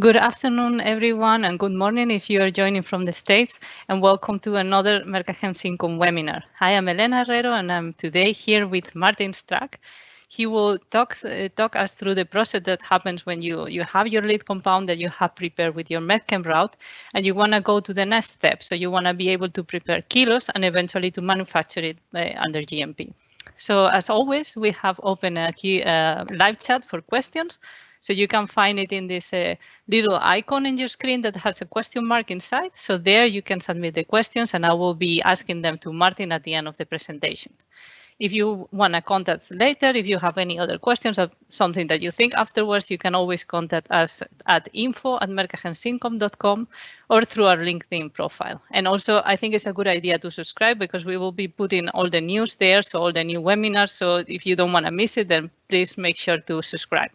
Good afternoon, everyone, and good morning if you are joining from the States, and welcome to another Mercagen Syncom webinar. I am Elena Herrero, and I'm today here with Martin Strack. He will talk us through the process that happens when you have your lead compound that you have prepared with your medchem route, and you want to go to the next step. So you want to be able to prepare kilos and eventually to manufacture it under GMP. So as always, we have open a live chat for questions. So you can find it in this little icon in your screen that has a question mark inside. So there you can submit the questions and I will be asking them to Martin at the end of the presentation. If you want to contact us later, if you have any other questions or something that you think afterwards, you can always contact us at info@mercagensyncom.com or through our LinkedIn profile. And also, I think it's a good idea to subscribe because we will be putting all the news there, so all the new webinars. So if you don't want to miss it, then please make sure to subscribe.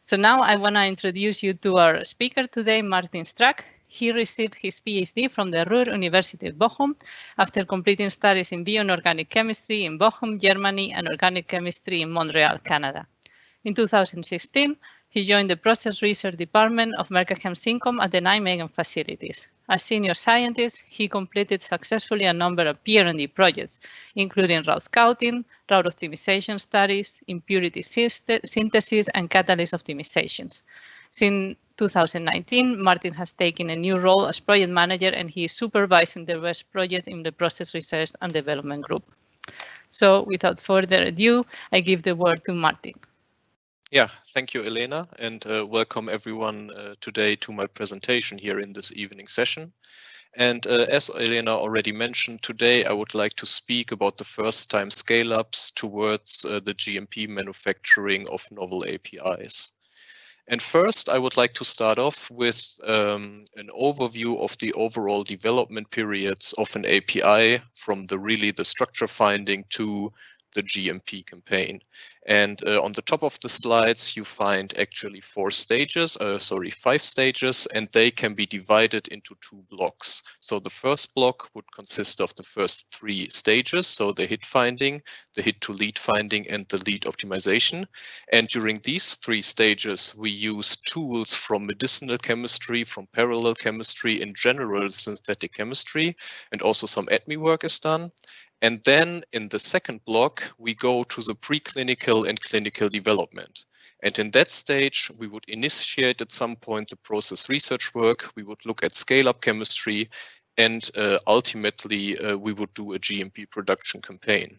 So now I want to introduce you to our speaker today, Martin Strack. He received his PhD from the Ruhr University of Bochum after completing studies in bioinorganic chemistry in Bochum, Germany, and organic chemistry in Montreal, Canada. In 2016, he joined the Process Research Department of Mercagen Syncom at the Nijmegen facilities. As senior scientist, he completed successfully a number of R&D projects, including route scouting, route optimization studies, impurity synthesis, and catalyst optimizations. Since 2019, Martin has taken a new role as project manager, and he is supervising the REST project in the Process Research and Development Group. So without further ado, I give the word to Martin. Yeah, thank you, Elena, and welcome everyone today to my presentation here in this evening session. And as Elena already mentioned, today I would like to speak about the first-time scale-ups towards the GMP manufacturing of novel APIs. And first, I would like to start off with an overview of the overall development periods of an API from the structure finding to the GMP campaign. And on the top of the slides, you find actually 5 stages, and they can be divided into 2 blocks. So the first block would consist of the first 3 stages, so the hit finding, the hit to lead finding, and the lead optimization. And during these 3 stages, we use tools from medicinal chemistry, from parallel chemistry, in general synthetic chemistry, and also some ADME work is done. And then in the second block, we go to the preclinical and clinical development. And in that stage, we would initiate at some point the process research work. We would look at scale-up chemistry, and ultimately we would do a GMP production campaign.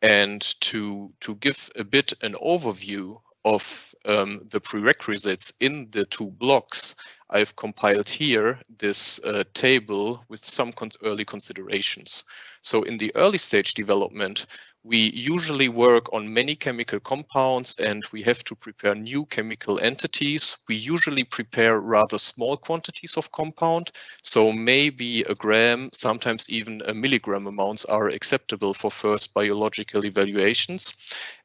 And to give a bit an overview of the prerequisites in the 2 blocks, I've compiled here this table with some early considerations. So in the early stage development, we usually work on many chemical compounds and we have to prepare new chemical entities. We usually prepare rather small quantities of compound. So maybe a gram, sometimes even a milligram amounts are acceptable for first biological evaluations.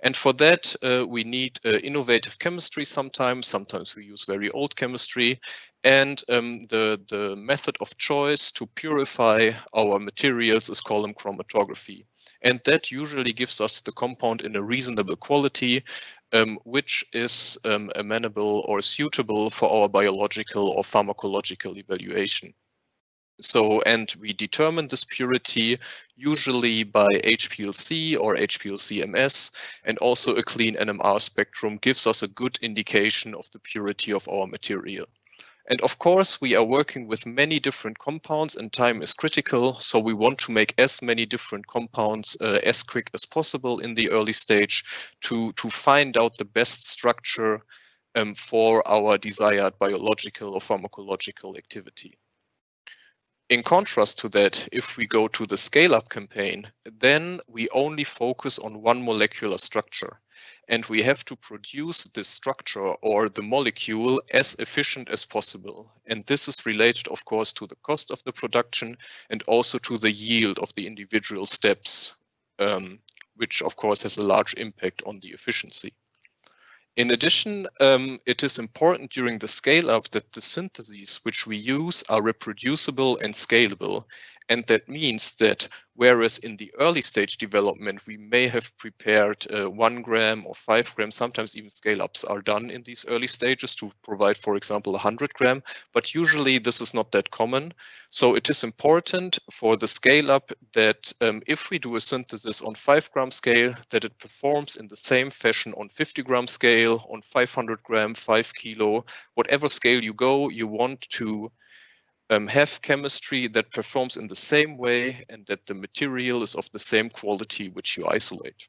And for that, we need innovative chemistry sometimes we use very old chemistry. And the method of choice to purify our materials is column chromatography. And that usually gives us the compound in a reasonable quality, which is amenable or suitable for our biological or pharmacological evaluation. So, and we determine this purity usually by HPLC or HPLC-MS, and also a clean NMR spectrum gives us a good indication of the purity of our material. And of course, we are working with many different compounds and time is critical. So we want to make as many different compounds as quick as possible in the early stage to find out the best structure for our desired biological or pharmacological activity. In contrast to that, if we go to the scale-up campaign, then we only focus on one molecular structure. And we have to produce this structure or the molecule as efficient as possible. And this is related, of course, to the cost of the production and also to the yield of the individual steps, which, of course, has a large impact on the efficiency. In addition, it is important during the scale-up that the syntheses which we use are reproducible and scalable. And that means that whereas in the early stage development, we may have prepared 1 gram or 5 grams, sometimes even scale-ups are done in these early stages to provide, for example, 100 gram, but usually this is not that common. So it is important for the scale-up that if we do a synthesis on 5 gram scale, that it performs in the same fashion on 50 gram scale, on 500 gram, 5 kilo, whatever scale you go, you want to have chemistry that performs in the same way and that the material is of the same quality which you isolate.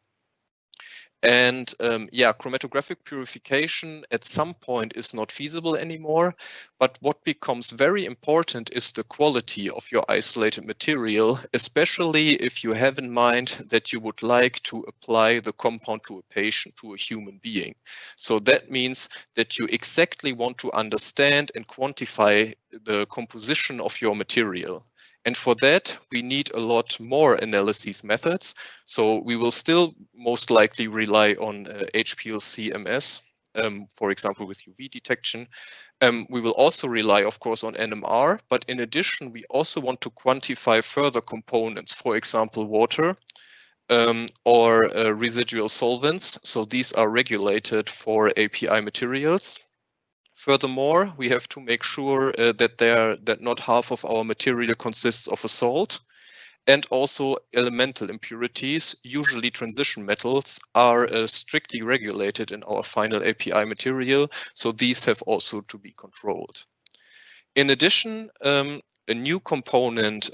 And yeah, chromatographic purification at some point is not feasible anymore. But what becomes very important is the quality of your isolated material, especially if you have in mind that you would like to apply the compound to a patient, to a human being. So that means that you exactly want to understand and quantify the composition of your material. And for that, we need a lot more analysis methods. So we will still most likely rely on HPLC MS, for example, with UV detection. We will also rely, of course, on NMR. But in addition, we also want to quantify further components, for example, water or residual solvents. So these are regulated for API materials. Furthermore, we have to make sure that not half of our material consists of a salt, and also elemental impurities, usually transition metals, are strictly regulated in our final API material, so these have also to be controlled. In addition, a new component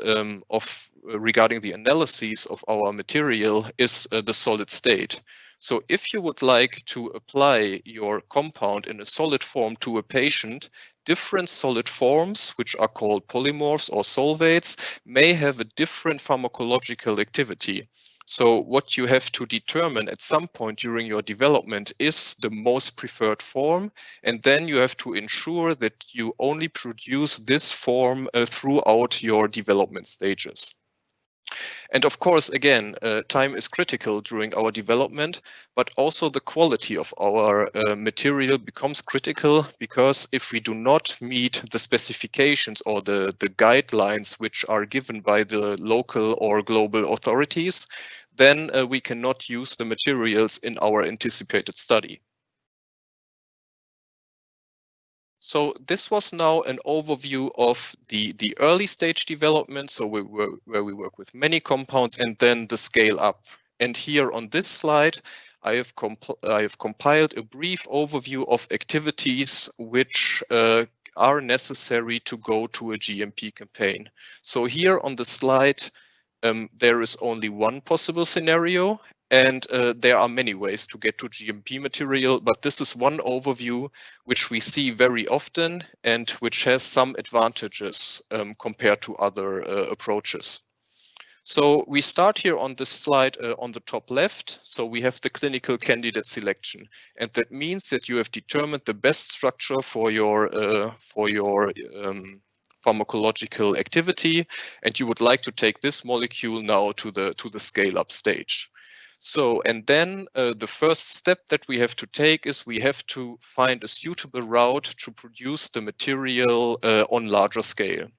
regarding the analysis of our material is the solid state. So if you would like to apply your compound in a solid form to a patient, different solid forms, which are called polymorphs or solvates, may have a different pharmacological activity. So what you have to determine at some point during your development is the most preferred form, and then you have to ensure that you only produce this form throughout your development stages. And of course, again, time is critical during our development, but also the quality of our material becomes critical, because if we do not meet the specifications or the guidelines which are given by the local or global authorities, then we cannot use the materials in our anticipated study. So this was now an overview of the early stage development, so where we work with many compounds, and then the scale up. And here on this slide, I have compiled a brief overview of activities which are necessary to go to a GMP campaign. So here on the slide, there is only one possible scenario, and there are many ways to get to GMP material, but this is one overview which we see very often and which has some advantages compared to other approaches. So we start here on this slide on the top left. So we have the clinical candidate selection, and that means that you have determined the best structure for your pharmacological activity, and you would like to take this molecule now to the scale-up stage. So, and then the first step that we have to take is we have to find a suitable route to produce the material on larger scale.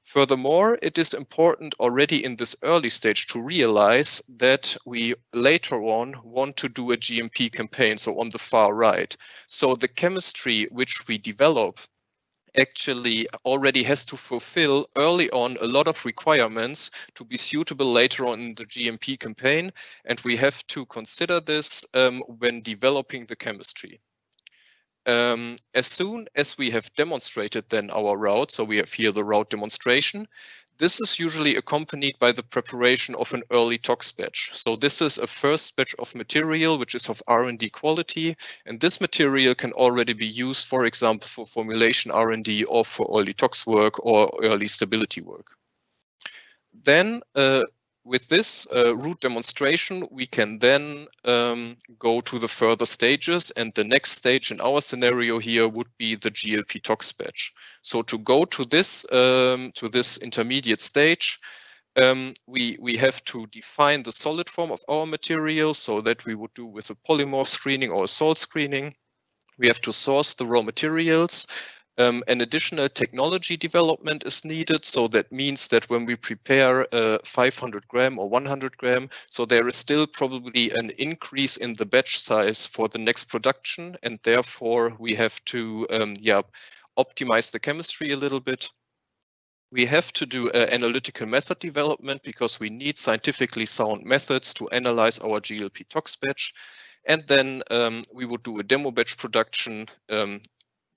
Furthermore, it is important already in this early stage to realize that we later on want to do a GMP campaign, so on the far right. So the chemistry which we develop actually already has to fulfill early on a lot of requirements to be suitable later on in the GMP campaign, and we have to consider this when developing the chemistry. As soon as we have demonstrated then our route, so we have here the route demonstration, this is usually accompanied by the preparation of an early tox batch. So this is a first batch of material which is of R&D quality, and this material can already be used, for example, for formulation R&D or for early tox work or early stability work. Then with this route demonstration, we can then go to the further stages, and the next stage in our scenario here would be the GLP tox batch. So to go to this intermediate stage, we have to define the solid form of our material, so that we would do with a polymorph screening or a salt screening. We have to source the raw materials. An additional technology development is needed. So that means that when we prepare 500 gram or 100 gram, so there is still probably an increase in the batch size for the next production. And therefore we have to optimize the chemistry a little bit. We have to do analytical method development because we need scientifically sound methods to analyze our GLP tox batch. And then we would do a demo batch production.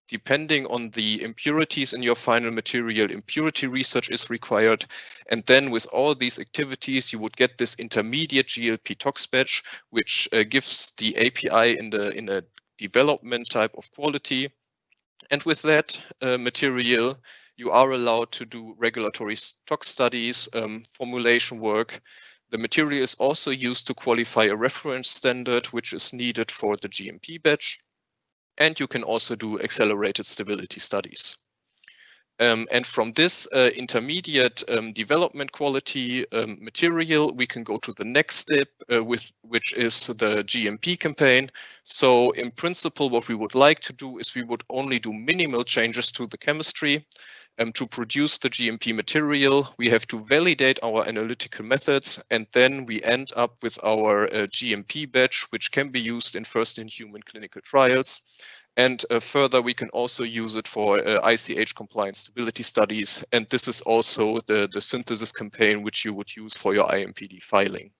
Depending on the impurities in your final material, impurity research is required. And then with all these activities, you would get this intermediate GLP tox batch, which gives the API in a development type of quality. And with that material, you are allowed to do regulatory tox studies, formulation work. The material is also used to qualify a reference standard, which is needed for the GMP batch. And you can also do accelerated stability studies. And from this intermediate development quality material, we can go to the next step, which is the GMP campaign. So in principle, what we would like to do is we would only do minimal changes to the chemistry. To produce the GMP material, we have to validate our analytical methods, and then we end up with our GMP batch, which can be used in first-in-human clinical trials. And further, we can also use it for ICH compliant stability studies. And this is also the synthesis campaign which you would use for your IMPD filing.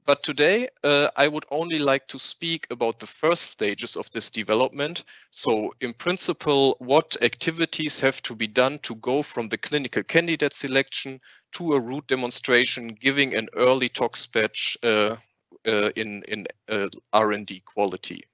But today, I would only like to speak about the first stages of this development. So in principle, what activities have to be done to go from the clinical candidate selection to a route demonstration, giving an early tox batch in R&D quality.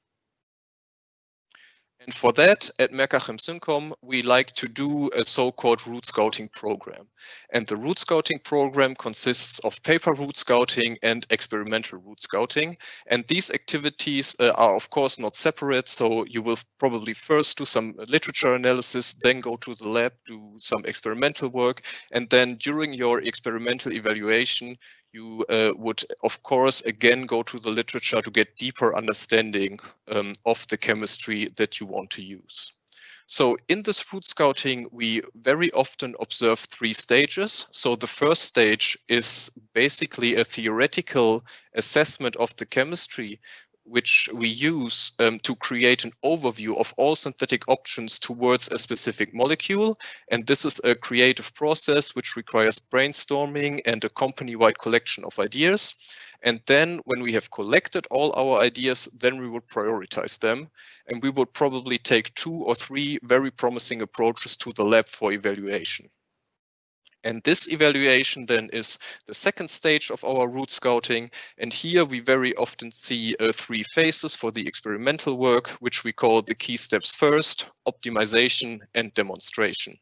And for that, at Merck KM Syncom, we like to do a so-called route scouting program. And the route scouting program consists of paper route scouting and experimental route scouting. And these activities are, of course, not separate. So you will probably first do some literature analysis, then go to the lab, do some experimental work. And then during your experimental evaluation, you would, of course, again go to the literature to get deeper understanding of the chemistry that you want to use. So in this route scouting, we very often observe 3 stages. So the first stage is basically a theoretical assessment of the chemistry, which we use to create an overview of all synthetic options towards a specific molecule. And this is a creative process which requires brainstorming and a company-wide collection of ideas. And then when we have collected all our ideas, then we would prioritize them. And we would probably take 2 or 3 very promising approaches to the lab for evaluation. And this evaluation then is the second stage of our route scouting. And here we very often see 3 phases for the experimental work, which we call the key steps first, optimization, and demonstration.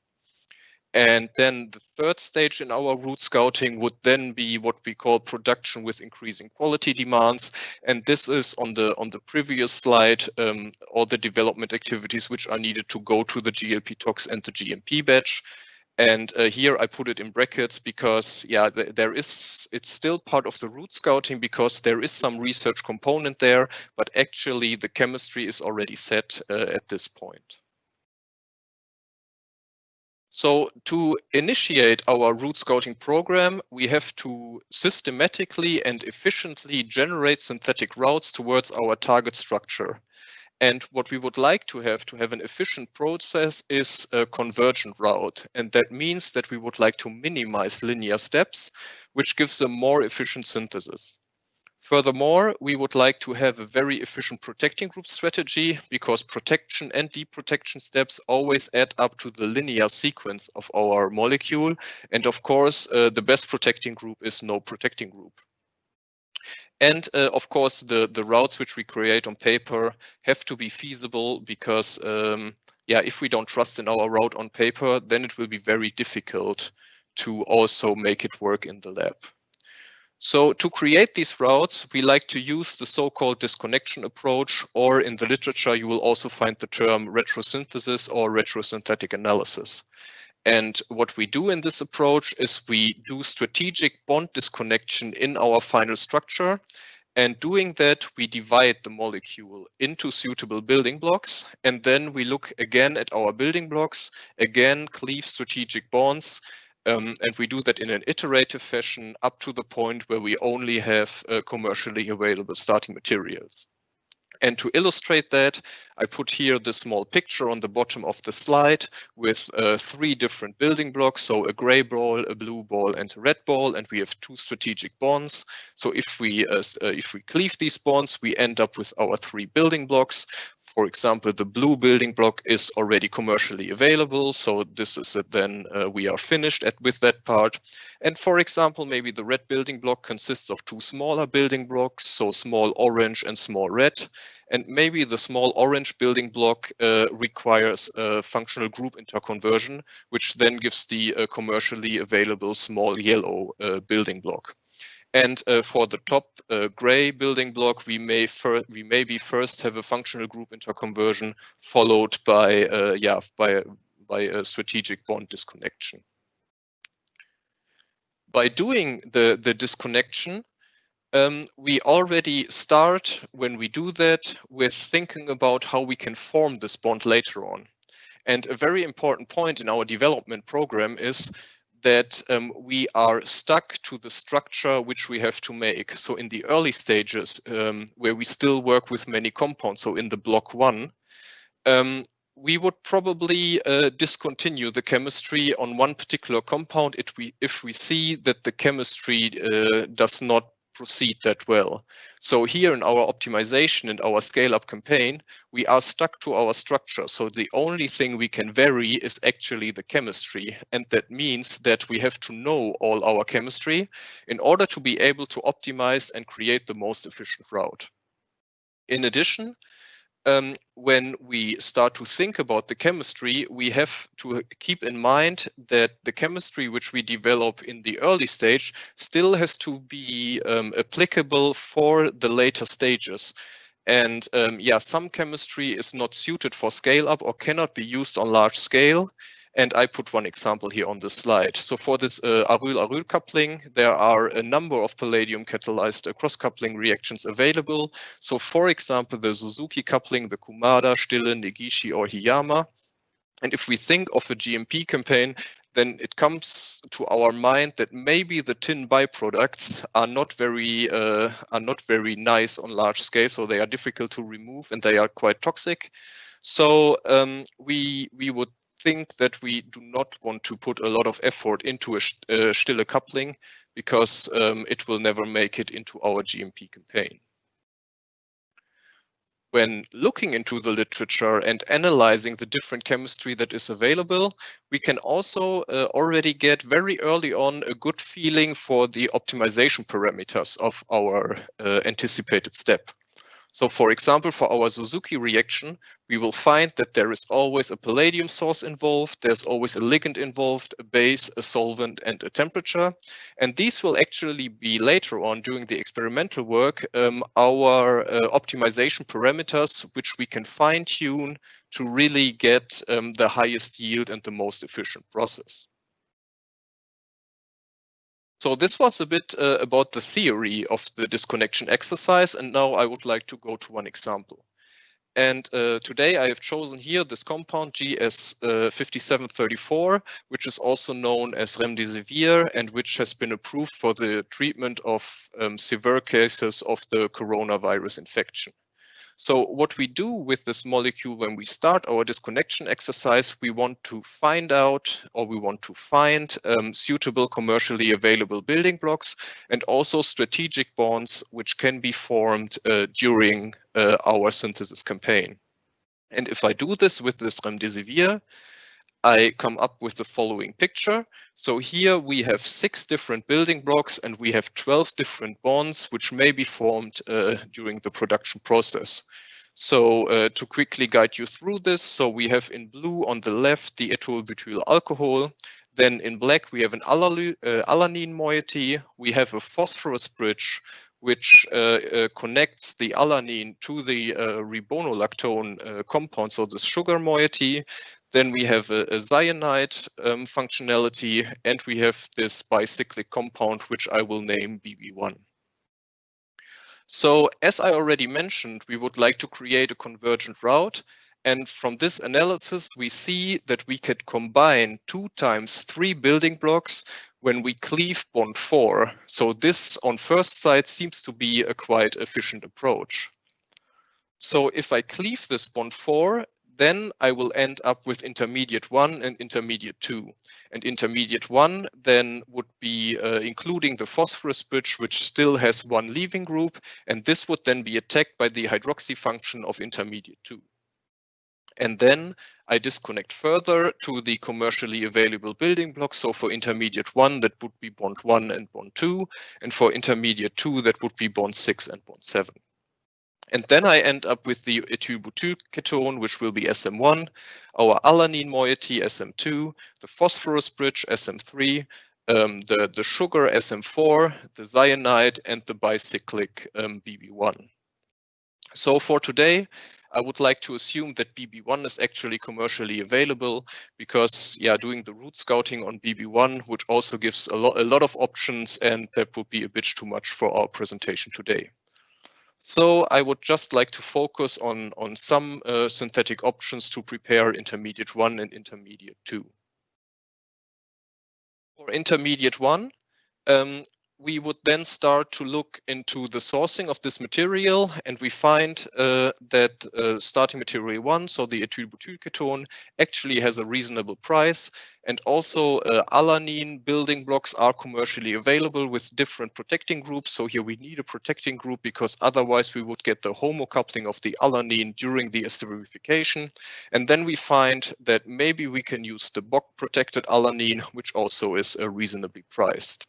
And then the third stage in our route scouting would then be what we call production with increasing quality demands. And this is on the previous slide, all the development activities which are needed to go to the GLP tox and the GMP batch. And here I put it in brackets because, yeah, it's still part of the route scouting because there is some research component there, but actually the chemistry is already set at this point. So to initiate our route scouting program, we have to systematically and efficiently generate synthetic routes towards our target structure. And what we would like to have an efficient process is a convergent route. And that means that we would like to minimize linear steps, which gives a more efficient synthesis. Furthermore, we would like to have a very efficient protecting group strategy because protection and deprotection steps always add up to the linear sequence of our molecule. And of course, the best protecting group is no protecting group. And of course, the routes which we create on paper have to be feasible because, if we don't trust in our route on paper, then it will be very difficult to also make it work in the lab. So to create these routes, we like to use the so-called disconnection approach, or in the literature, you will also find the term retrosynthesis or retrosynthetic analysis. And what we do in this approach is we do strategic bond disconnection in our final structure. And doing that, we divide the molecule into suitable building blocks, and then we look again at our building blocks, again cleave strategic bonds, and we do that in an iterative fashion up to the point where we only have commercially available starting materials. And to illustrate that, I put here the small picture on the bottom of the slide with 3 different building blocks. So a gray ball, a blue ball, and a red ball, and we have 2 strategic bonds. So if we cleave these bonds, we end up with our 3 building blocks. For example, the blue building block is already commercially available. So this is it, then we are finished with that part. And for example, maybe the red building block consists of 2 smaller building blocks, so small orange and small red. And maybe the small orange building block requires a functional group interconversion, which then gives the commercially available small yellow building block. And for the top gray building block, we maybe first have a functional group interconversion followed by a strategic bond disconnection. By doing the disconnection, we already start, when we do that, with thinking about how we can form this bond later on. And a very important point in our development program is that we are stuck to the structure which we have to make. So in the early stages, where we still work with many compounds, so in the block 1, we would probably discontinue the chemistry on one particular compound if we see that the chemistry does not proceed that well. So here in our optimization and our scale-up campaign, we are stuck to our structure. So the only thing we can vary is actually the chemistry. And that means that we have to know all our chemistry in order to be able to optimize and create the most efficient route. In addition, when we start to think about the chemistry, we have to keep in mind that the chemistry which we develop in the early stage still has to be applicable for the later stages. And some chemistry is not suited for scale up or cannot be used on large scale. And I put one example here on the slide. So for this aryl-aryl coupling, there are a number of palladium catalyzed cross-coupling reactions available. So for example, the Suzuki coupling, the Kumada, Stille, Negishi, or Hiyama. And if we think of a GMP campaign, then it comes to our mind that maybe the tin byproducts are not very nice on large scale, so they are difficult to remove and they are quite toxic. So we would think that we do not want to put a lot of effort into a Stille coupling because it will never make it into our GMP campaign. When looking into the literature and analyzing the different chemistry that is available, we can also already get very early on a good feeling for the optimization parameters of our anticipated step. So for example, for our Suzuki reaction, we will find that there is always a palladium source involved, there's always a ligand involved, a base, a solvent, and a temperature. And these will actually be later on during the experimental work, our optimization parameters, which we can fine tune to really get the highest yield and the most efficient process. So this was a bit about the theory of the disconnection exercise, and now I would like to go to one example. And today I have chosen here this compound GS5734, which is also known as Remdesivir and which has been approved for the treatment of severe cases of the coronavirus infection. So what we do with this molecule when we start our disconnection exercise, we want to find out, or we want to find suitable commercially available building blocks and also strategic bonds which can be formed during our synthesis campaign. And if I do this with this Remdesivir, I come up with the following picture. So here we have 6 different building blocks and we have 12 different bonds which may be formed during the production process. So to quickly guide you through this, so we have in blue on the left the ethyl-butyl alcohol. Then in black we have an alanine moiety. We have a phosphorus bridge which connects the alanine to the ribonolactone compound, so the sugar moiety. Then we have a cyanide functionality, and we have this bicyclic compound, which I will name BB1. So as I already mentioned, we would like to create a convergent route. And from this analysis, we see that we could combine 2 times 3 building blocks when we cleave bond 4. So this on first sight seems to be a quite efficient approach. So if I cleave this bond 4, then I will end up with intermediate 1 and intermediate 2. And intermediate 1 then would be including the phosphorus bridge, which still has 1 leaving group, and this would then be attacked by the hydroxy function of intermediate 2. And then I disconnect further to the commercially available building blocks. So for intermediate 1, that would be bond 1 and bond 2, and for intermediate 2, that would be bond 6 and bond 7. And then I end up with the ethylbutyl ketone, which will be SM1, our alanine moiety SM2, the phosphorus bridge SM3, the sugar SM4, the cyanide, and the bicyclic BB1. So for today, I would like to assume that BB1 is actually commercially available because, yeah, doing the route scouting on BB1, which also gives a lot of options, and that would be a bit too much for our presentation today. So I would just like to focus on some synthetic options to prepare intermediate 1 and intermediate 2. For intermediate 1, we would then start to look into the sourcing of this material, and we find that starting material 1, so the ethylbutyl ketone, actually has a reasonable price, and also alanine building blocks are commercially available with different protecting groups. So here we need a protecting group because otherwise we would get the homocoupling of the alanine during the esterification. And then we find that maybe we can use the Bock protected alanine, which also is reasonably priced.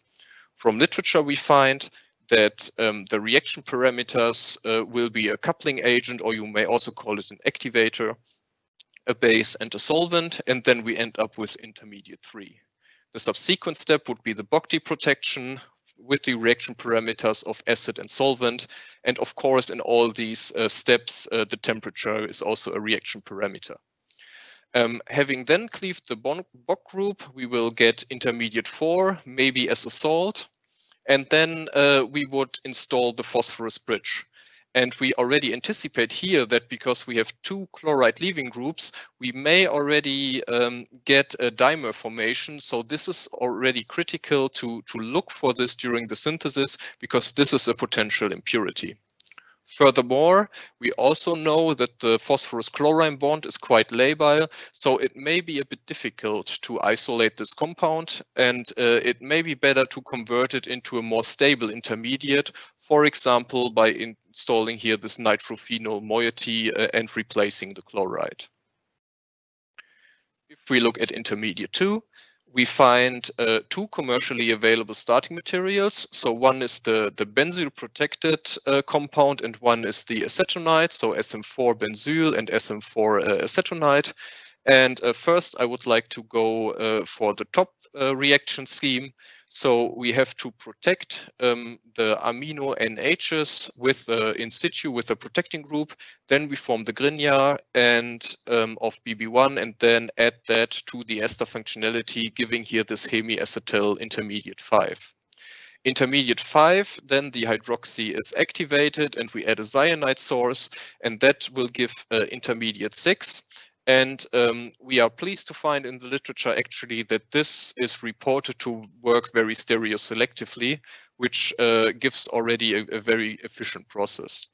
From literature, we find that the reaction parameters will be a coupling agent, or you may also call it an activator, a base and a solvent, and then we end up with intermediate 3. The subsequent step would be the Bock protection with the reaction parameters of acid and solvent. And of course, in all these steps, the temperature is also a reaction parameter. Having then cleaved the Bock group, we will get intermediate 4, maybe as a salt, and then we would install the phosphorus bridge. And we already anticipate here that because we have 2 chloride leaving groups, we may already get a dimer formation. So this is already critical to look for this during the synthesis, because this is a potential impurity. Furthermore, we also know that the phosphorus chlorine bond is quite labile, so it may be a bit difficult to isolate this compound, and it may be better to convert it into a more stable intermediate, for example, by installing here this nitrophenol moiety and replacing the chloride. If we look at intermediate 2, we find 2 commercially available starting materials. So one is the benzyl protected compound, and one is the acetonide, so SM4 benzyl and SM4 acetonide. And first, I would like to go for the top reaction scheme. So we have to protect the amino NHs with in situ with a protecting group. Then we form the Grignard and of BB1, and then add that to the ester functionality, giving here this hemiacetyl intermediate 5. Intermediate 5, then the hydroxy is activated, and we add a cyanide source, and that will give intermediate 6. And we are pleased to find in the literature actually that this is reported to work very stereoselectively, which gives already a very efficient process.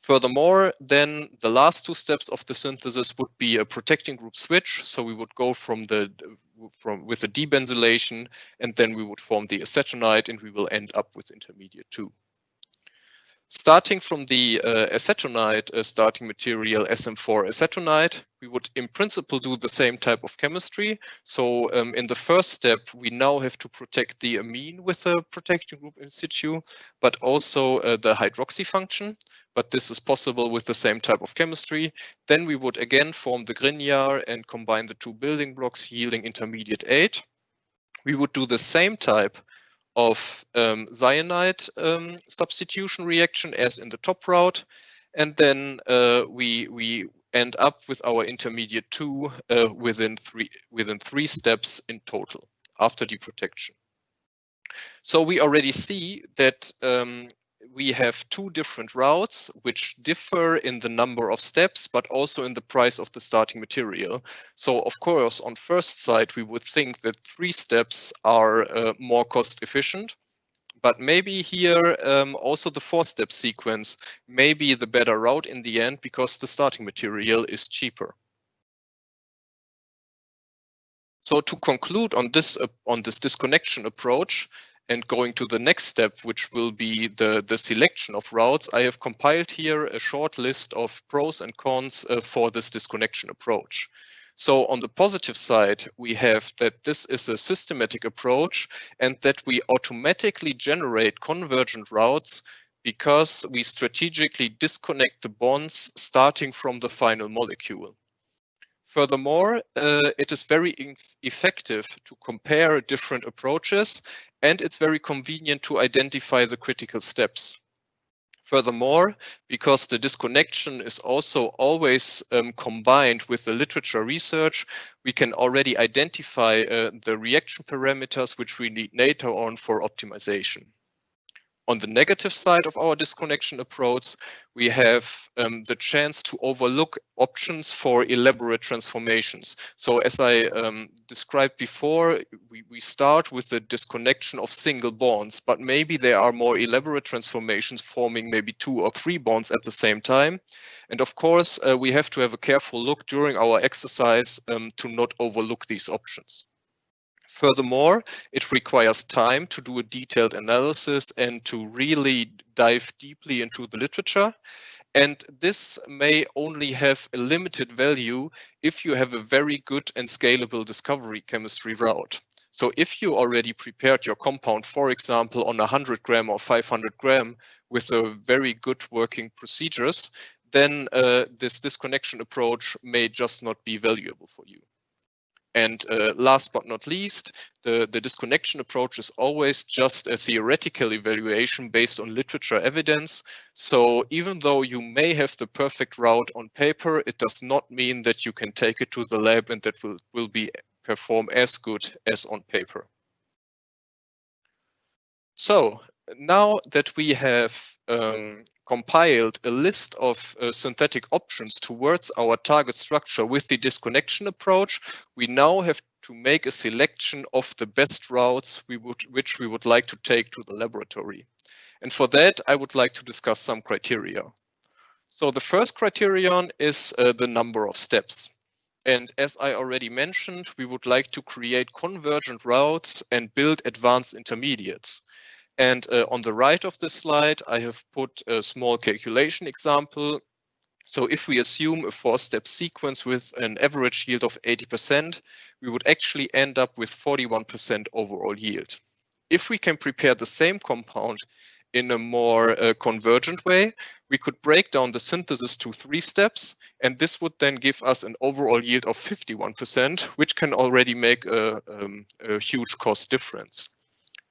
Furthermore, then the last 2 steps of the synthesis would be a protecting group switch. So we would go with the debenzylation, and then we would form the acetonide, and we will end up with intermediate 2. Starting from the acetonide starting material SM4 acetonide, we would in principle do the same type of chemistry. So in the first step, we now have to protect the amine with a protecting group in situ, but also the hydroxy function. But this is possible with the same type of chemistry. Then we would again form the Grignard and combine the 2 building blocks, yielding intermediate 8. We would do the same type of cyanide substitution reaction as in the top route, and then we end up with our intermediate 2 within 3 steps in total after deprotection. So we already see that we have two different routes which differ in the number of steps, but also in the price of the starting material. So of course, on first sight, we would think that 3 steps are more cost efficient. But maybe here also the 4-step sequence may be the better route in the end because the starting material is cheaper. So to conclude on this disconnection approach and going to the next step, which will be the selection of routes, I have compiled here a short list of pros and cons for this disconnection approach. So on the positive side, we have that this is a systematic approach and that we automatically generate convergent routes because we strategically disconnect the bonds starting from the final molecule. Furthermore, it is very effective to compare different approaches, and it's very convenient to identify the critical steps. Furthermore, because the disconnection is also always combined with the literature research, we can already identify the reaction parameters which we need later on for optimization. On the negative side of our disconnection approach, we have the chance to overlook options for elaborate transformations. So as I described before, we start with the disconnection of single bonds, but maybe there are more elaborate transformations forming maybe 2 or 3 bonds at the same time. And of course, we have to have a careful look during our exercise to not overlook these options. Furthermore, it requires time to do a detailed analysis and to really dive deeply into the literature. And this may only have a limited value if you have a very good and scalable discovery chemistry route. So if you already prepared your compound, for example, on 100 gram or 500 gram with a very good working procedures, then this disconnection approach may just not be valuable for you. And last but not least, the disconnection approach is always just a theoretical evaluation based on literature evidence. So even though you may have the perfect route on paper, it does not mean that you can take it to the lab and that will be perform as good as on paper. So now that we have compiled a list of synthetic options towards our target structure with the disconnection approach, we now have to make a selection of the best routes which we would like to take to the laboratory. And for that, I would like to discuss some criteria. So the first criterion is the number of steps. And as I already mentioned, we would like to create convergent routes and build advanced intermediates. And on the right of this slide, I have put a small calculation example. So if we assume a 4-step sequence with an average yield of 80%, we would actually end up with 41% overall yield. If we can prepare the same compound in a more convergent way, we could break down the synthesis to 3 steps, and this would then give us an overall yield of 51%, which can already make a huge cost difference.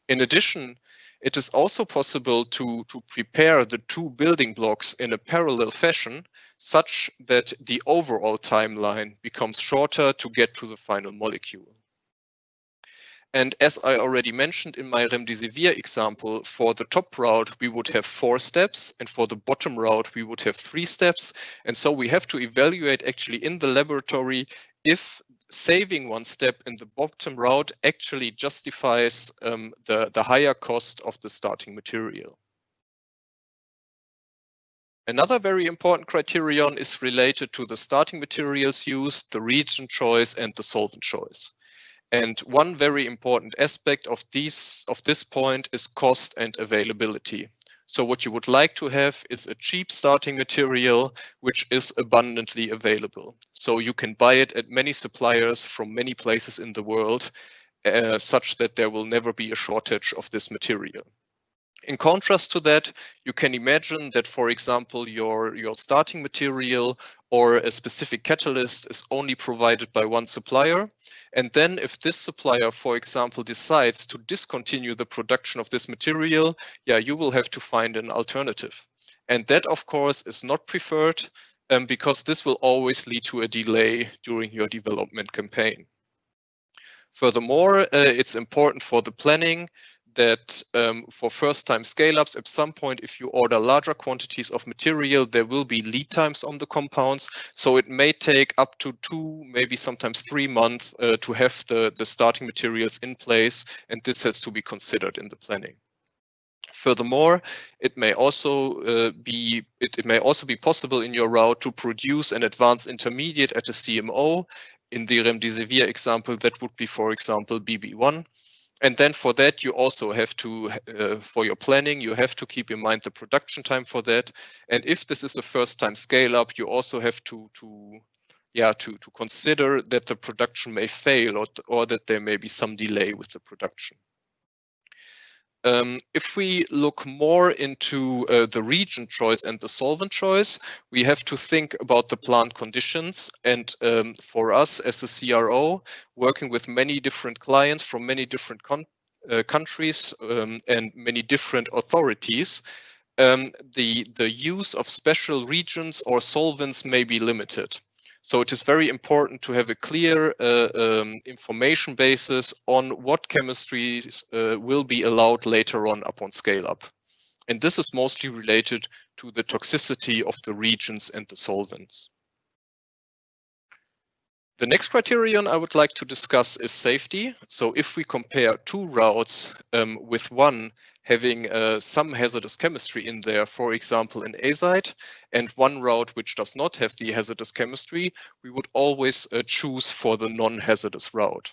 In addition, it is also possible to prepare the 2 building blocks in a parallel fashion, such that the overall timeline becomes shorter to get to the final molecule. And as I already mentioned in my Remdesivir example, for the top route, we would have 4 steps, and for the bottom route, we would have 3 steps. And so we have to evaluate actually in the laboratory if saving 1 step in the bottom route actually justifies the higher cost of the starting material. Another very important criterion is related to the starting materials used, the reagent choice, and the solvent choice. And one very important aspect of this point is cost and availability. So what you would like to have is a cheap starting material which is abundantly available. So you can buy it at many suppliers from many places in the world, such that there will never be a shortage of this material. In contrast to that, you can imagine that, for example, your starting material or a specific catalyst is only provided by 1 supplier. And then if this supplier, for example, decides to discontinue the production of this material, you will have to find an alternative. And that, of course, is not preferred because this will always lead to a delay during your development campaign. Furthermore, it's important for the planning that for first-time scale-ups, at some point, if you order larger quantities of material, there will be lead times on the compounds. So it may take up to 2, maybe sometimes 3 months to have the starting materials in place, and this has to be considered in the planning. Furthermore, it may also be possible in your route to produce an advanced intermediate at a CMO. In the Remdesivir example, that would be, for example, BB1. And then for that, you also have to, for your planning, you have to keep in mind the production time for that. And if this is a first-time scale-up, you also have to consider that the production may fail or that there may be some delay with the production. If we look more into the region choice and the solvent choice, we have to think about the plant conditions. And for us as a CRO, working with many different clients from many different countries and many different authorities, the use of special regions or solvents may be limited. So it is very important to have a clear information basis on what chemistries will be allowed later on upon scale up. And this is mostly related to the toxicity of the regions and the solvents. The next criterion I would like to discuss is safety. So if we compare 2 routes with one having some hazardous chemistry in there, for example, an azide, and one route which does not have the hazardous chemistry, we would always choose for the non-hazardous route.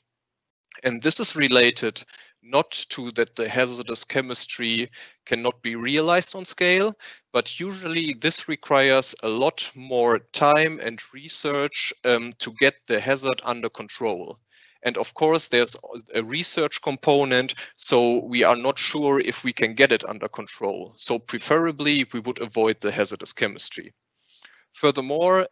And this is related not to that the hazardous chemistry cannot be realized on scale, but usually this requires a lot more time and research to get the hazard under control. And of course, there's a research component, so we are not sure if we can get it under control. So preferably, we would avoid the hazardous chemistry. Furthermore,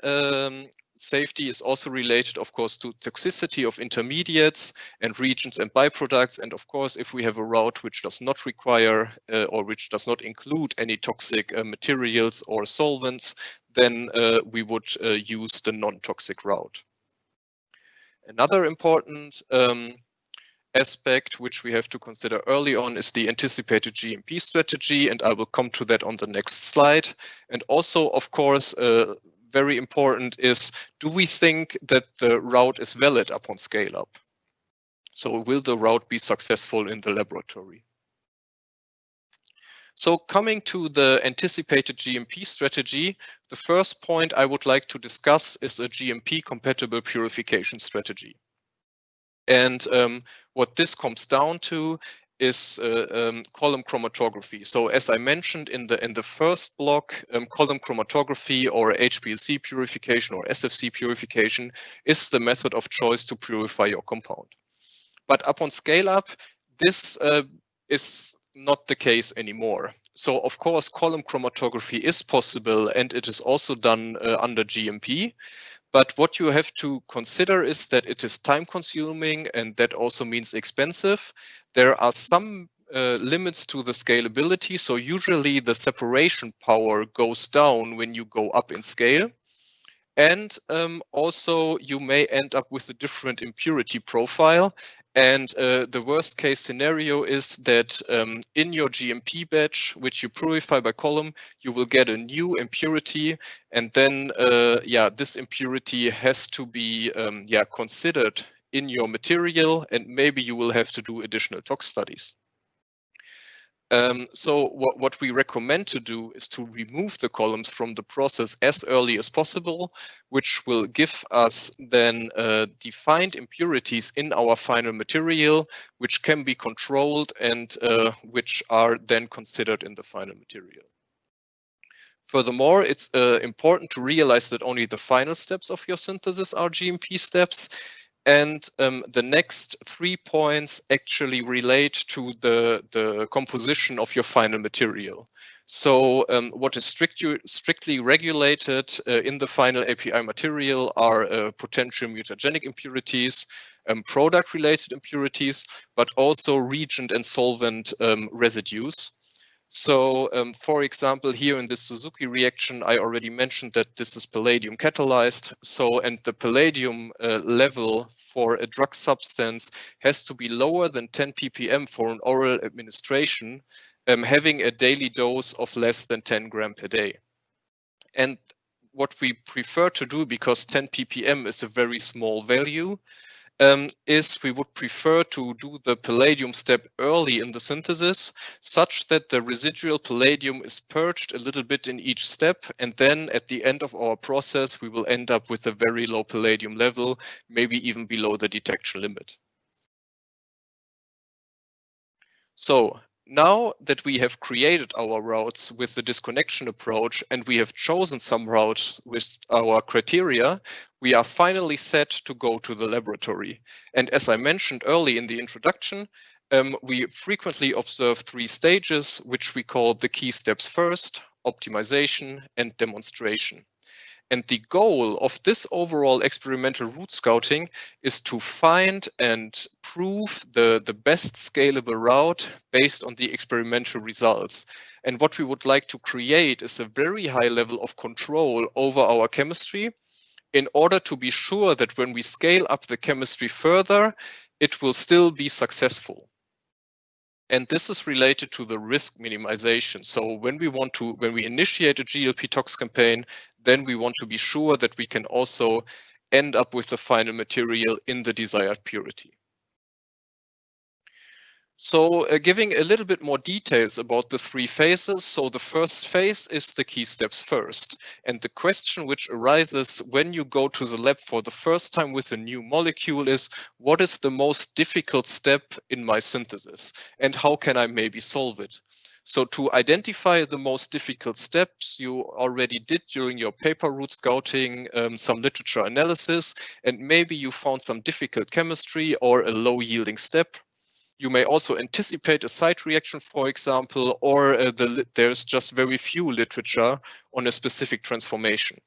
safety is also related, of course, to toxicity of intermediates and regions and byproducts. And of course, if we have a route which does not require or which does not include any toxic materials or solvents, then we would use the non-toxic route. Another important aspect which we have to consider early on is the anticipated GMP strategy, and I will come to that on the next slide. And also, of course, very important is, do we think that the route is valid upon scale up? So will the route be successful in the laboratory? So coming to the anticipated GMP strategy, the first point I would like to discuss is a GMP compatible purification strategy. And what this comes down to is column chromatography. So as I mentioned in the first block, column chromatography or HPLC purification or SFC purification is the method of choice to purify your compound. But upon scale up, this is not the case anymore. So of course, column chromatography is possible and it is also done under GMP. But what you have to consider is that it is time consuming and that also means expensive. There are some limits to the scalability. So usually the separation power goes down when you go up in scale. And also you may end up with a different impurity profile. And the worst case scenario is that in your GMP batch, which you purify by column, you will get a new impurity. And then, this impurity has to be considered in your material, and maybe you will have to do additional tox studies. So what we recommend to do is to remove the columns from the process as early as possible, which will give us then defined impurities in our final material, which can be controlled and which are then considered in the final material. Furthermore, it's important to realize that only the final steps of your synthesis are GMP steps. And the next 3 points actually relate to the composition of your final material. So what is strictly regulated in the final API material are potential mutagenic impurities, product-related impurities, but also reagent and solvent residues. So, for example, here in this Suzuki reaction, I already mentioned that this is palladium catalyzed. So, and the palladium level for a drug substance has to be lower than 10 ppm for an oral administration, having a daily dose of less than 10 gram per day. And what we prefer to do, because 10 ppm is a very small value, is we would prefer to do the palladium step early in the synthesis, such that the residual palladium is purged a little bit in each step, and then at the end of our process, we will end up with a very low palladium level, maybe even below the detection limit. So now that we have created our routes with the disconnection approach and we have chosen some routes with our criteria, we are finally set to go to the laboratory. And as I mentioned early in the introduction, we frequently observe 3 stages, which we call the key steps first, optimization, and demonstration. And the goal of this overall experimental route scouting is to find and prove the best scalable route based on the experimental results. And what we would like to create is a very high level of control over our chemistry in order to be sure that when we scale up the chemistry further, it will still be successful. And this is related to the risk minimization. So when we initiate a GLP tox campaign, then we want to be sure that we can also end up with the final material in the desired purity. So giving a little bit more details about the 3 phases. So the first phase is the key steps first. And the question which arises when you go to the lab for the first time with a new molecule is, what is the most difficult step in my synthesis? And how can I maybe solve it? So to identify the most difficult steps, you already did during your paper route scouting some literature analysis, and maybe you found some difficult chemistry or a low yielding step. You may also anticipate a side reaction, for example, or there's just very few literature on a specific transformation.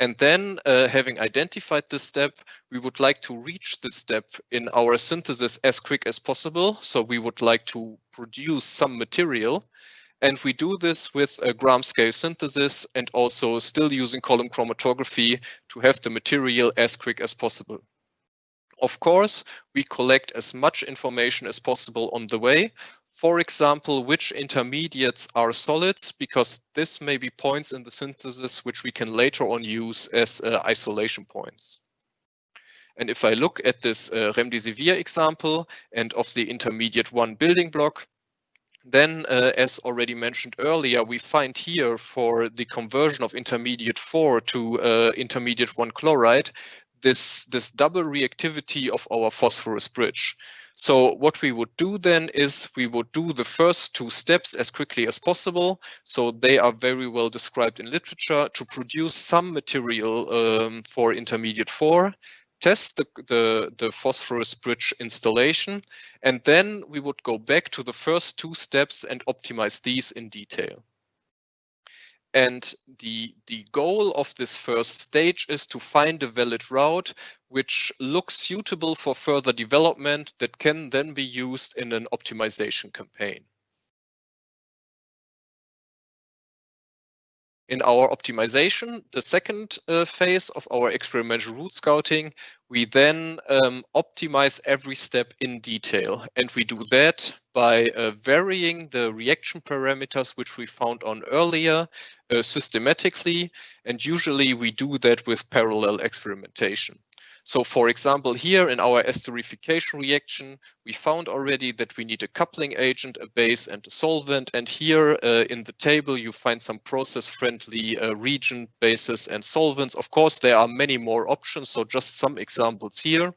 And then, having identified this step, we would like to reach this step in our synthesis as quick as possible. So we would like to produce some material. And we do this with a gram scale synthesis and also still using column chromatography to have the material as quick as possible. Of course, we collect as much information as possible on the way. For example, which intermediates are solids, because this may be points in the synthesis which we can later on use as isolation points. And if I look at this Remdesivir example and of the intermediate 1 building block, then, as already mentioned earlier, we find here for the conversion of intermediate 4 to intermediate 1 chloride, this double reactivity of our phosphorus bridge. So what we would do then is we would do the first 2 steps as quickly as possible. So they are very well described in literature to produce some material for intermediate 4, test the phosphorus bridge installation, and then we would go back to the first 2 steps and optimize these in detail. And the goal of this first stage is to find a valid route which looks suitable for further development that can then be used in an optimization campaign. In our optimization, the second phase of our experimental route scouting, we then optimize every step in detail. And we do that by varying the reaction parameters which we found on earlier systematically. And usually we do that with parallel experimentation. So for example, here in our esterification reaction, we found already that we need a coupling agent, a base, and a solvent. And here in the table, you find some process-friendly reagent, bases, and solvents. Of course, there are many more options, so just some examples here.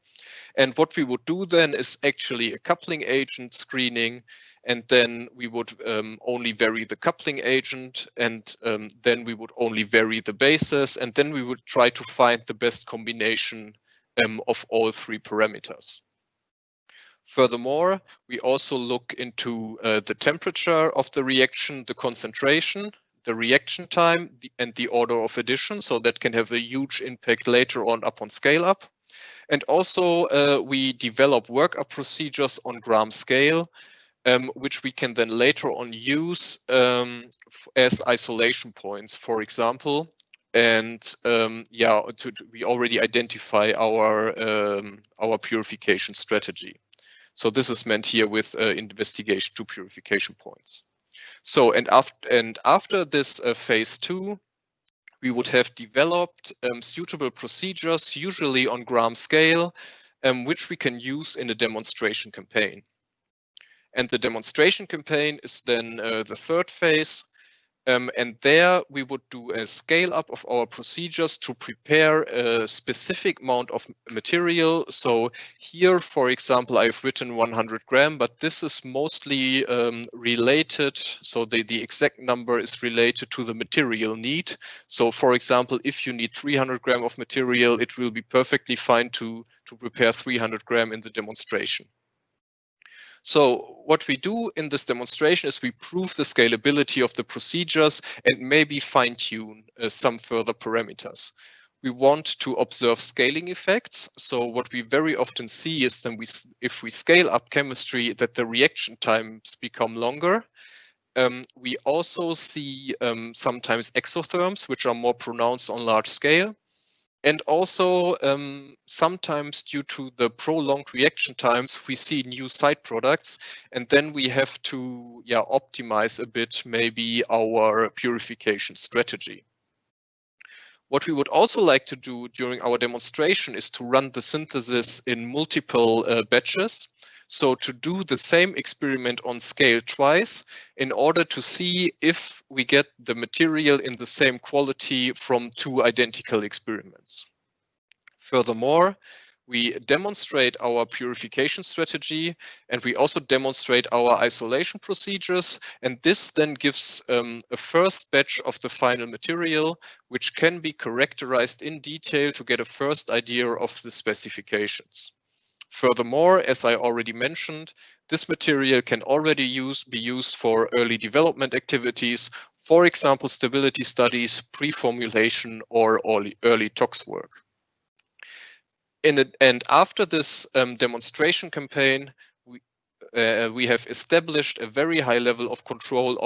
And what we would do then is actually a coupling agent screening, and then we would only vary the coupling agent, and then we would only vary the bases, and then we would try to find the best combination of all 3 parameters. Furthermore, we also look into the temperature of the reaction, the concentration, the reaction time, and the order of addition. So that can have a huge impact later on upon scale up. And also we develop workup procedures on gram scale which we can then later on use as isolation points, for example. And yeah, we already identify our purification strategy. So this is meant here with investigation to purification points. So and after this phase 2, we would have developed suitable procedures, usually on gram scale, which we can use in a demonstration campaign. And the demonstration campaign is then the third phase. And there we would do a scale up of our procedures to prepare a specific amount of material. So here, for example, I've written 100 gram, but this is mostly related. So the exact number is related to the material need. So for example, if you need 300 gram of material, it will be perfectly fine to prepare 300 gram in the demonstration. So what we do in this demonstration is we prove the scalability of the procedures and maybe fine-tune some further parameters. We want to observe scaling effects. So what we very often see is then if we scale up chemistry, that the reaction times become longer. We also see sometimes exotherms, which are more pronounced on large scale. And also, sometimes due to the prolonged reaction times, we see new side products, and then we have to optimize a bit maybe our purification strategy. What we would also like to do during our demonstration is to run the synthesis in multiple batches. So to do the same experiment on scale twice in order to see if we get the material in the same quality from two identical experiments. Furthermore, we demonstrate our purification strategy and we also demonstrate our isolation procedures. And this then gives a first batch of the final material, which can be characterized in detail to get a first idea of the specifications. Furthermore, as I already mentioned, this material can already be used for early development activities, for example, stability studies, pre-formulation, or early tox work. And after this demonstration campaign, we have established a very high level of control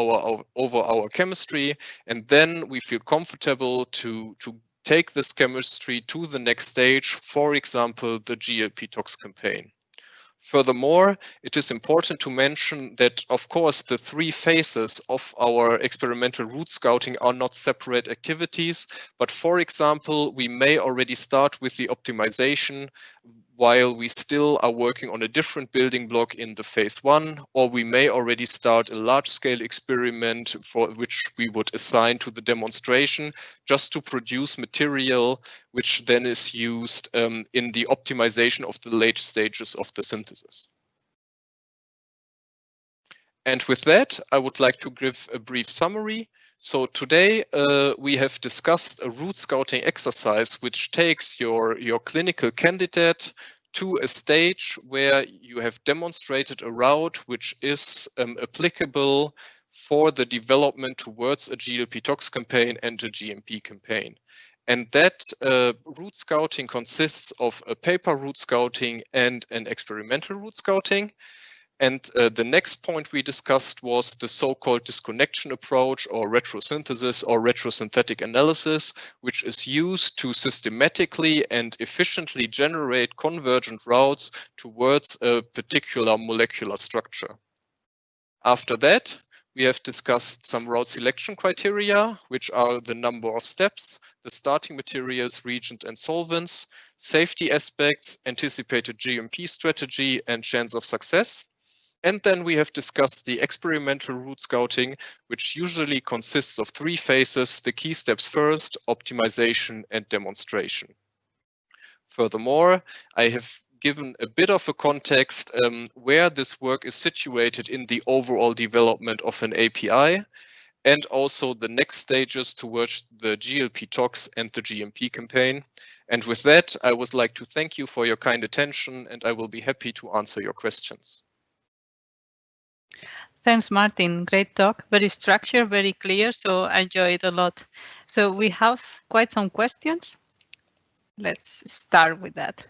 over our chemistry, and then we feel comfortable to take this chemistry to the next stage, for example, the GLP tox campaign. Furthermore, it is important to mention that, of course, the three phases of our experimental route scouting are not separate activities, but for example, we may already start with the optimization while we still are working on a different building block in the phase 1, or we may already start a large-scale experiment for which we would assign to the demonstration just to produce material which then is used in the optimization of the late stages of the synthesis. And with that, I would like to give a brief summary. So today we have discussed a route scouting exercise which takes your clinical candidate to a stage where you have demonstrated a route which is applicable for the development towards a GLP tox campaign and a GMP campaign. And that route scouting consists of a paper route scouting and an experimental route scouting. And the next point we discussed was the so-called disconnection approach or retrosynthesis or retrosynthetic analysis, which is used to systematically and efficiently generate convergent routes towards a particular molecular structure. After that, we have discussed some route selection criteria, which are the number of steps, the starting materials, reagents, and solvents, safety aspects, anticipated GMP strategy, and chance of success. And then we have discussed the experimental route scouting, which usually consists of three phases: the key steps first, optimization, and demonstration. Furthermore, I have given a bit of a context where this work is situated in the overall development of an API, and also the next stages towards the GLP tox and the GMP campaign. And with that, I would like to thank you for your kind attention, and I will be happy to answer your questions. Thanks, Martin. Great talk. Very structured, very clear. So I enjoyed it a lot. So we have quite some questions. Let's start with that.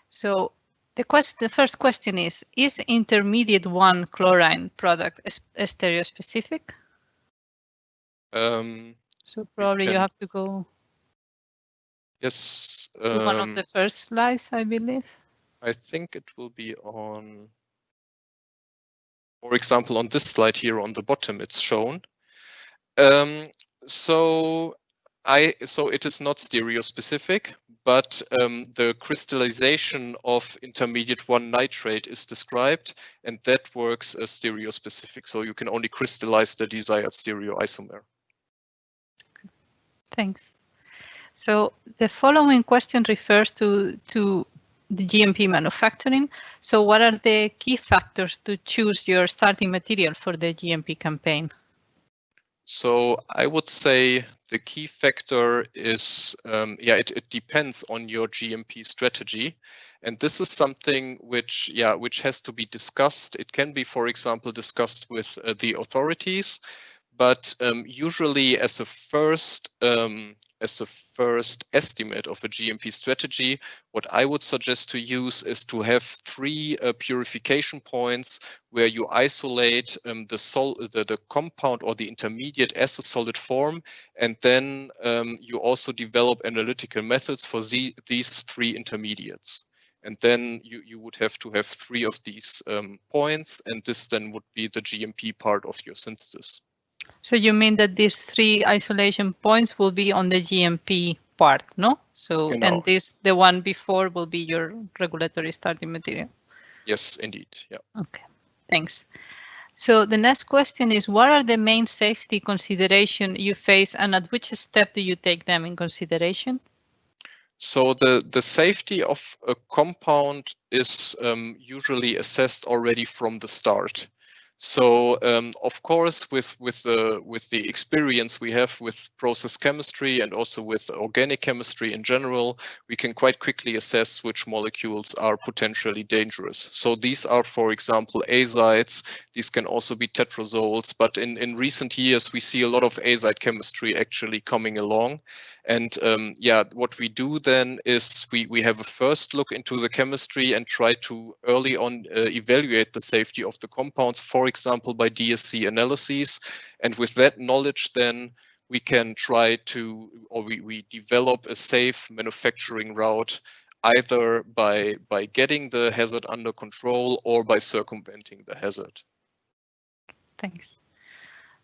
So The first question is intermediate 1 chlorine product stereospecific? So probably you have to go yes, to one of the first slides, I believe. I think it will be on, for example, on this slide here on the bottom, it's shown. So it is not stereospecific, but the crystallization of intermediate 1 nitrate is described, and that works as stereospecific. So you can only crystallize the desired stereoisomer. Thanks. So the following question refers to the GMP manufacturing. So what are the key factors to choose your starting material for the GMP campaign? So I would say the key factor is, it depends on your GMP strategy. And this is something which has to be discussed. It can be, for example, discussed with the authorities, but usually as a first estimate of a GMP strategy, what I would suggest to use is to have 3 purification points where you isolate the compound or the intermediate as a solid form, and then you also develop analytical methods for these 3 intermediates. And then you would have to have 3 of these points, and this then would be the GMP part of your synthesis. So you mean that these 3 isolation points will be on the GMP part, no? So and the one before will be your regulatory starting material. Yes, indeed. Yeah. Okay, thanks. So the next question is, what are the main safety considerations you face, and at which step do you take them in consideration? So the safety of a compound is usually assessed already from the start. So of course, with the experience we have with process chemistry and also with organic chemistry in general, we can quite quickly assess which molecules are potentially dangerous. So these are, for example, azides. These can also be tetrazoles. But in recent years, we see a lot of azide chemistry actually coming along. And what we do then is we have a first look into the chemistry and try to early on evaluate the safety of the compounds, for example, by DSC analyses. And with that knowledge, then we can try to, or we develop a safe manufacturing route, either by getting the hazard under control or by circumventing the hazard. Thanks.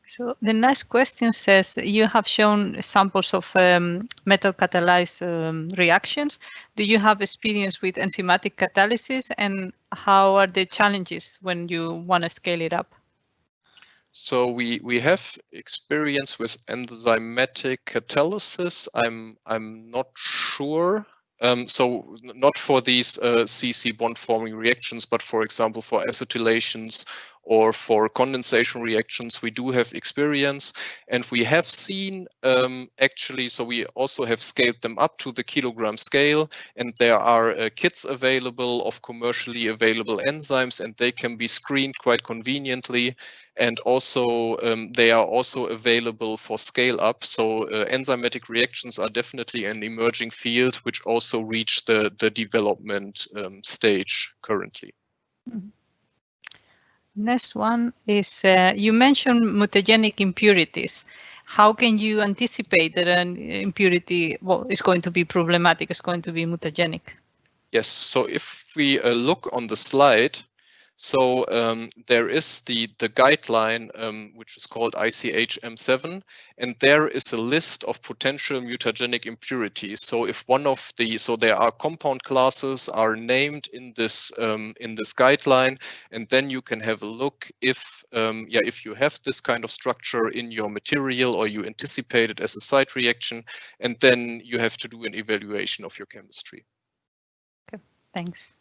So the next question says, you have shown samples of metal catalyzed reactions. Do you have experience with enzymatic catalysis, and how are the challenges when you want to scale it up? So we have experience with enzymatic catalysis. I'm not sure. So not for these CC bond forming reactions, but for example, for acetylations or for condensation reactions, we do have experience, and we have seen actually, so we also have scaled them up to the kilogram scale, and there are kits available of commercially available enzymes, and they can be screened quite conveniently. And also they are also available for scale up. So enzymatic reactions are definitely an emerging field, which also reach the development stage currently. Mm-hmm. Next one is, you mentioned mutagenic impurities. How can you anticipate that an impurity is going to be problematic, is going to be mutagenic? Yes, so if we look on the slide, so there is the guideline, which is called ICH M7, and there is a list of potential mutagenic impurities. So if one of the, so there are compound classes are named in this guideline, and then you can have a look if you have this kind of structure in your material or you anticipate it as a side reaction, and then you have to do an evaluation of your chemistry. Okay, thanks.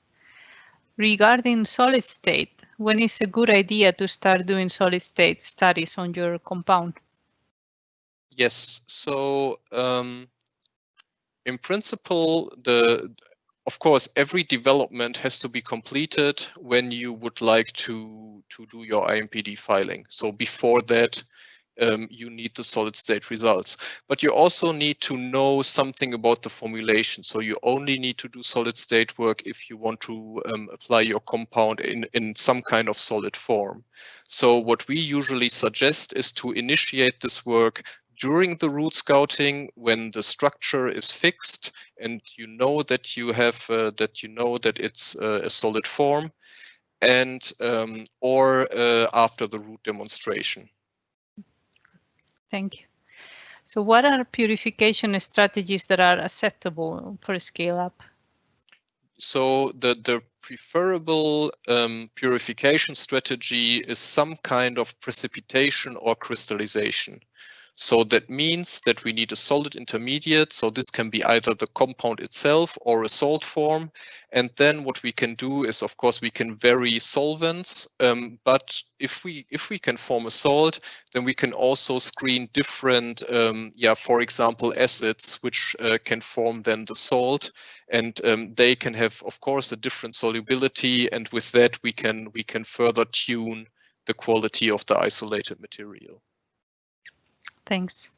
Regarding solid state, when is a good idea to start doing solid state studies on your compound? Yes, so in principle, of course, every development has to be completed when you would like to do your IMPD filing. So before that, you need the solid state results. But you also need to know something about the formulation. So you only need to do solid state work if you want to apply your compound in some kind of solid form. So what we usually suggest is to initiate this work during the root scouting when the structure is fixed and you know that you have that it's a solid form, and or after the root demonstration. Thank you. So what are purification strategies that are acceptable for scale up? So the preferable purification strategy is some kind of precipitation or crystallization. So that means that we need a solid intermediate. So this can be either the compound itself or a salt form. And then what we can do is, of course, we can vary solvents. But if we can form a salt, then we can also screen different, for example, acids, which can form then the salt. And they can have, of course, a different solubility. And with that, we can further tune the quality of the isolated material. Thanks.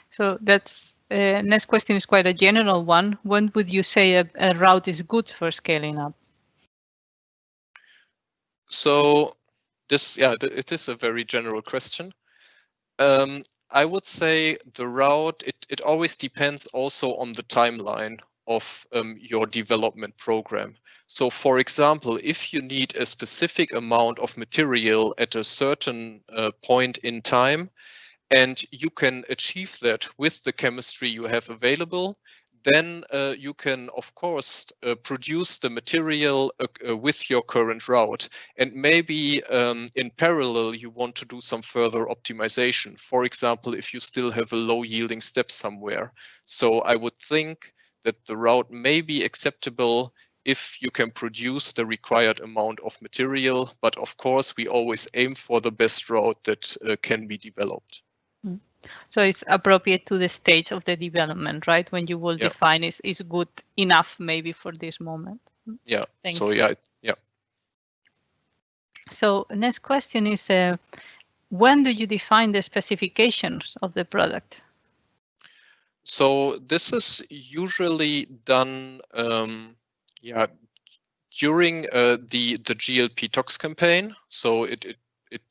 So that's next question is quite a general one. When would you say a route is good for scaling up? So this, it is a very general question. I would say the route, it always depends also on the timeline of your development program. So for example, if you need a specific amount of material at a certain point in time, and you can achieve that with the chemistry you have available, then you can, of course, produce the material with your current route. And maybe in parallel, you want to do some further optimization. For example, if you still have a low yielding step somewhere. So I would think that the route may be acceptable if you can produce the required amount of material. But of course, we always aim for the best route that can be developed. So it's appropriate to the stage of the development, right? When you will define is good enough maybe for this moment. Yeah. Thanks. So So next question is, when do you define the specifications of the product? So this is usually done, during the GLP tox campaign. So it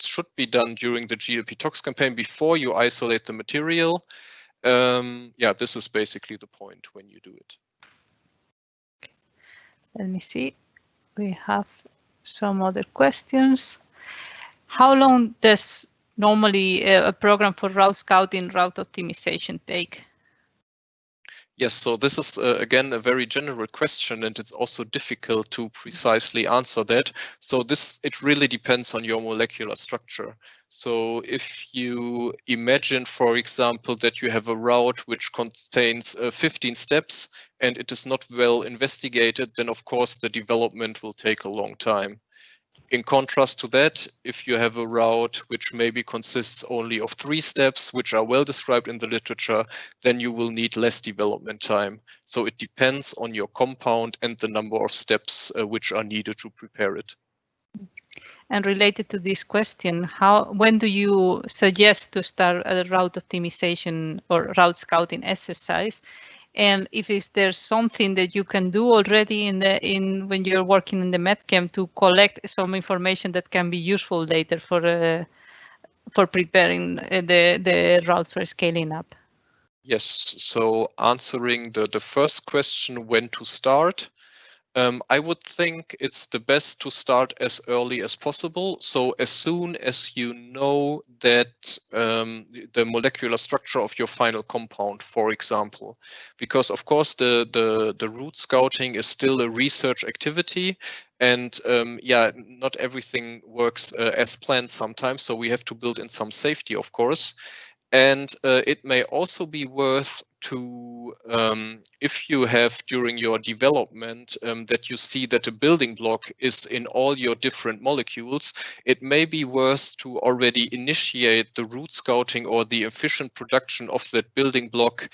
should be done during the GLP tox campaign before you isolate the material. This is basically the point when you do it. Let me see. We have some other questions. How long does normally a program for route scouting, route optimization take? Yes, so this is again a very general question, and it's also difficult to precisely answer that. So it really depends on your molecular structure. So if you imagine, for example, that you have a route which contains 15 steps and it is not well investigated, then of course the development will take a long time. In contrast to that, if you have a route which maybe consists only of 3 steps, which are well described in the literature, then you will need less development time. So it depends on your compound and the number of steps which are needed to prepare it. And related to this question, when do you suggest to start a route optimization or route scouting exercise? And if there's something that you can do already when you're working in the medchem to collect some information that can be useful later for preparing the route for scaling up. Yes. So answering the first question, when to start. I would think it's the best to start as early as possible. So as soon as you know that the molecular structure of your final compound, for example, because of course the route scouting is still a research activity, and not everything works as planned sometimes. So we have to build in some safety, of course. And it may also be worth to, if you have during your development that you see that a building block is in all your different molecules, it may be worth to already initiate the route scouting or the efficient production of that building block,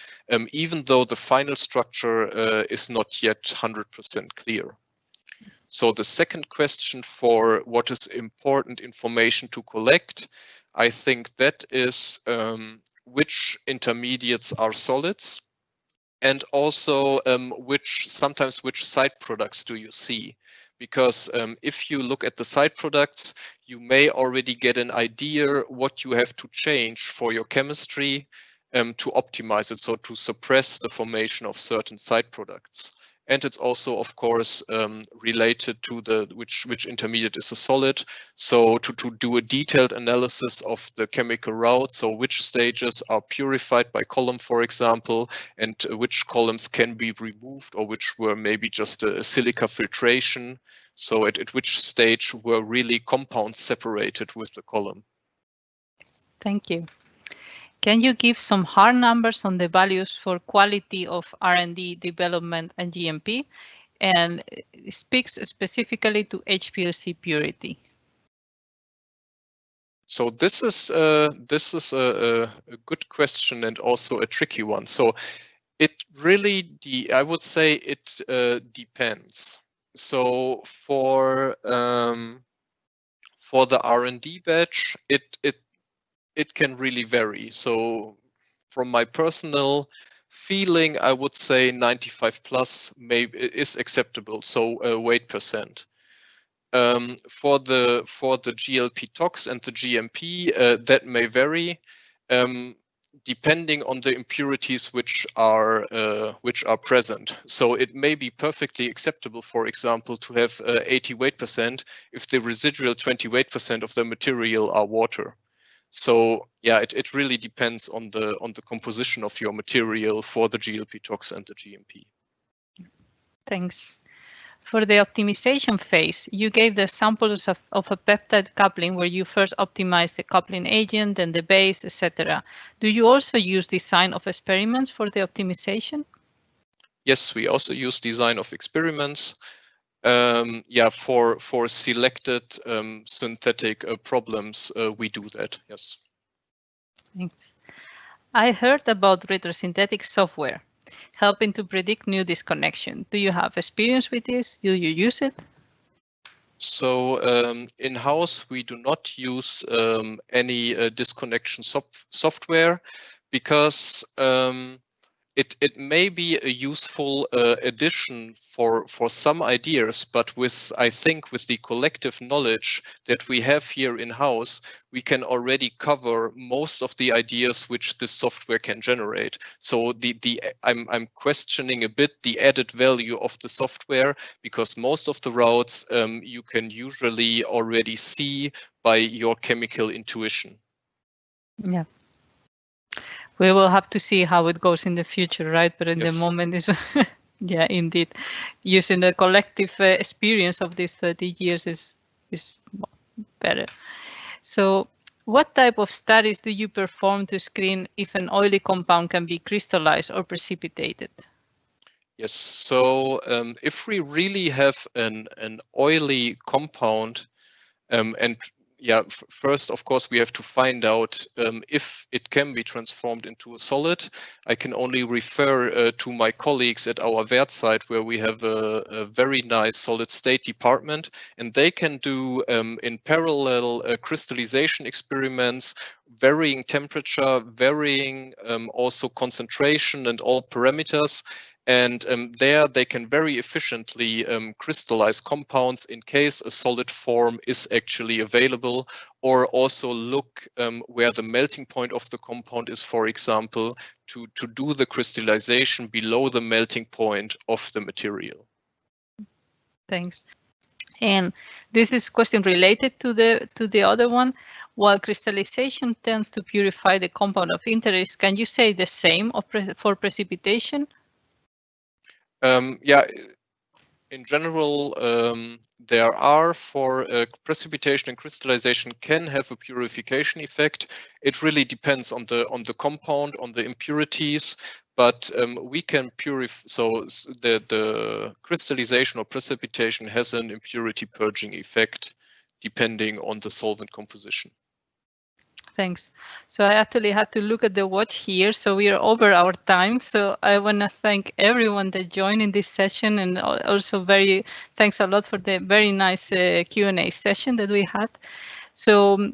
even though the final structure is not yet 100% clear. So the second question for what is important information to collect, I think that is which intermediates are solids, and also which side products do you see? Because if you look at the side products, you may already get an idea what you have to change for your chemistry to optimize it, so to suppress the formation of certain side products. And it's also, of course, related to the which intermediate is a solid. So to do a detailed analysis of the chemical route, so which stages are purified by column, for example, and which columns can be removed, or which were maybe just a silica filtration. So at which stage were really compounds separated with the column. Thank you. Can you give some hard numbers on the values for quality of R&D development and GMP, and it speaks specifically to HPLC purity? So this is a good question and also a tricky one. So it really, I would say it depends. So for the R&D batch, it can really vary. So from my personal feeling, I would say 95 plus maybe is acceptable. So weight percent. For the GLP tox and the GMP, that may vary depending on the impurities which are present. So it may be perfectly acceptable, for example, to have 80 weight percent if the residual 20 weight percent of the material are water. So yeah, it really depends on the composition of your material for the GLP tox and the GMP. Thanks. For the optimization phase, you gave the samples of a peptide coupling where you first optimize the coupling agent and the base, etc. Do you also use design of experiments for the optimization? Yes, we also use design of experiments. Yeah, for selected synthetic problems, we do that. Yes. Thanks. I heard about retrosynthetic software helping to predict new disconnection. Do you have experience with this? Do you use it? So in-house, we do not use any disconnection software because it may be a useful addition for some ideas, but I think with the collective knowledge that we have here in-house, we can already cover most of the ideas which this software can generate. So I'm questioning a bit the added value of the software, because most of the routes you can usually already see by your chemical intuition. Yeah. We will have to see how it goes in the future, right? But in the moment, is yeah, indeed, using the collective experience of these 30 years is better. So, what type of studies do you perform to screen if an oily compound can be crystallized or precipitated? Yes. So if we really have an oily compound, and yeah, first, of course, we have to find out if it can be transformed into a solid. I can only refer to my colleagues at our Wert site, where we have a very nice solid state department, and they can do in parallel crystallization experiments, varying temperature, varying also concentration and all parameters. And there they can very efficiently crystallize compounds in case a solid form is actually available, or also look where the melting point of the compound is, for example, to do the crystallization below the melting point of the material. Thanks. And this is a question related to the other one. While crystallization tends to purify the compound of interest, can you say the same for precipitation? Yeah, in general, there are for precipitation and crystallization can have a purification effect. It really depends on the compound, on the impurities, but we can purify. So the crystallization or precipitation has an impurity purging effect depending on the solvent composition. Thanks. So I actually had to look at the watch here. So we are over our time. So I want to thank everyone that joined in this session, and also thanks a lot for the very nice Q&A session that we had. So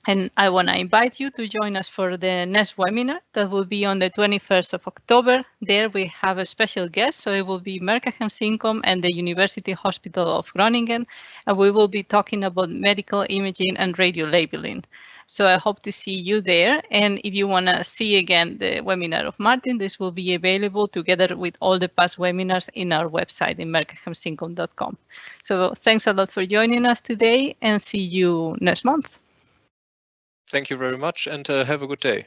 And I want to invite you to join us for the next webinar that will be on the 21st of October. There we have a special guest, so it will be Mercahemsynchom and the University Hospital of Groningen, and we will be talking about medical imaging and radio labeling. So I hope to see you there. And if you want to see again the webinar of Martin, this will be available together with all the past webinars in our website in mercahemsynchom.com. So thanks a lot for joining us today, and see you next month. Thank you very much, and have a good day.